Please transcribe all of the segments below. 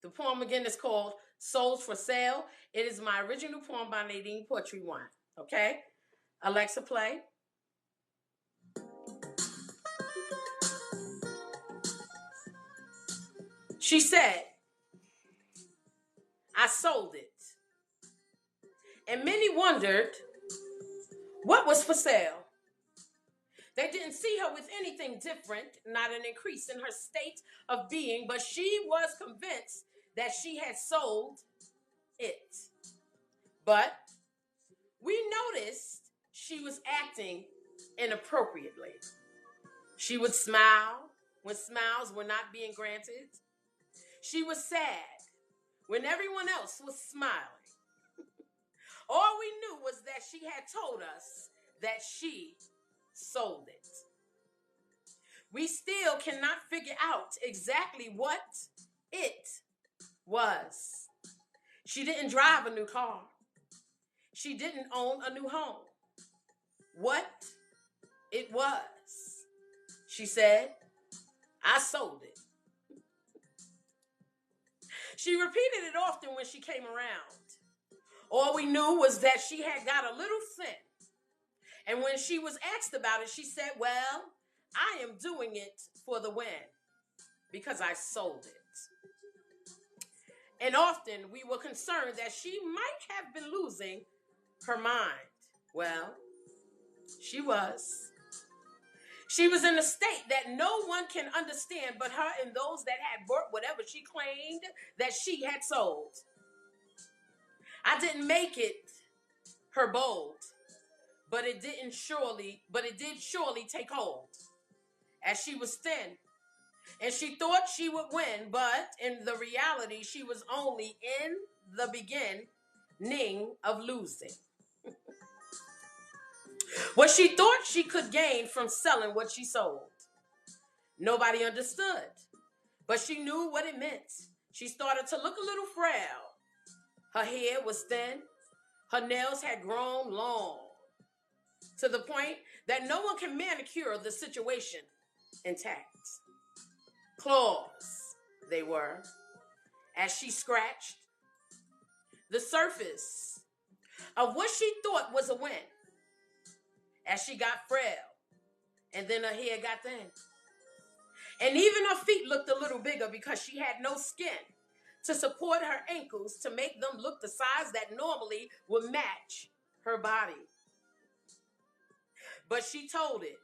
The poem again is called Souls for Sale. It is my original poem by NadinePoetry1. Okay? Alexa, play. She said, I sold it. And many wondered what was for sale. They didn't see her with anything different, not an increase in her state of being, but she was convinced that she had sold it. But we noticed she was acting inappropriately. She would smile when smiles were not being granted. She was sad when everyone else was smiling. All we knew was that she had told us that she sold it. We still cannot figure out exactly what it was. She didn't drive a new car. She didn't own a new home. What it was, she said, I sold it. She repeated it often when she came around. All we knew was that she had got a little thin. And when she was asked about it, she said, well, I am doing it for the win because I sold it. And often we were concerned that she might have been losing her mind. Well, she was. She was in a state that no one can understand but her and those that had bought whatever she claimed that she had sold. I didn't make it her bold, but it did surely take hold. As she was thin, and she thought she would win, but in the reality, she was only in the beginning of losing. What she thought she could gain from selling what she sold. Nobody understood, but she knew what it meant. She started to look a little frail. Her hair was thin. Her nails had grown long to the point that no one can manicure the situation intact. Claws, they were, as she scratched the surface of what she thought was a win. As she got frail, and then her hair got thin. And even her feet looked a little bigger because she had no skin to support her ankles to make them look the size that normally would match her body. But she told it,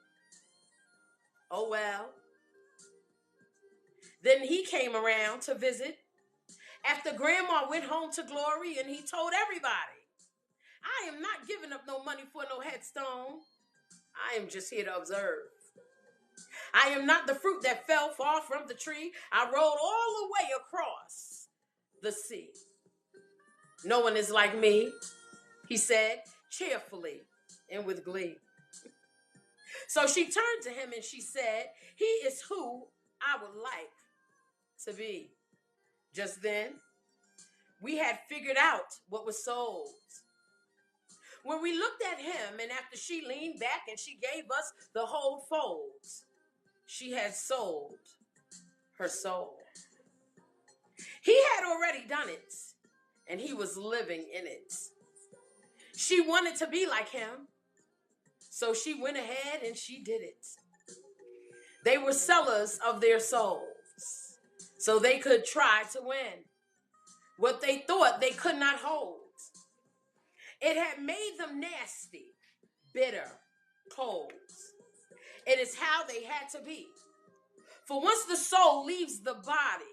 oh well. Then he came around to visit after Grandma went home to glory, and he told everybody, I am not giving up no money for no headstone. I am just here to observe. I am not the fruit that fell far from the tree. I rolled all the way across the sea. No one is like me, he said cheerfully and with glee. So she turned to him and she said, he is who I would like to be. Just then, we had figured out what was sold. When we looked at him, and after she leaned back and she gave us the whole fold, she had sold her soul. He had already done it, and he was living in it. She wanted to be like him, so she went ahead and she did it. They were sellers of their souls, so they could try to win what they thought they could not hold. It had made them nasty, bitter, cold. It is how they had to be. For once the soul leaves the body,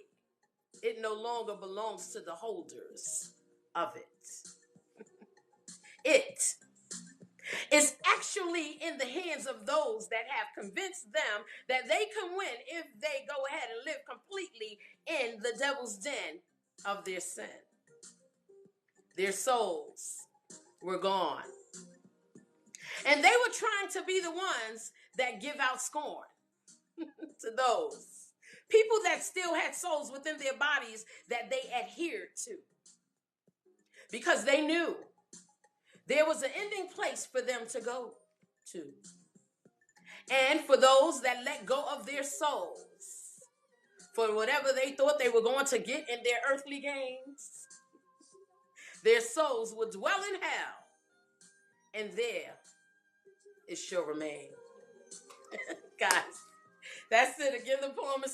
it no longer belongs to the holders of it. It is actually in the hands of those that have convinced them that they can win if they go ahead and live completely in the devil's den of their sin. Their souls were gone. And they were trying to be the ones that give out scorn to those people that still had souls within their bodies that they adhered to. Because they knew there was an ending place for them to go to. And for those that let go of their souls, for whatever they thought they were going to get in their earthly gains. Their souls would dwell in hell, and there it shall remain. Guys, that's it. Again, the poem is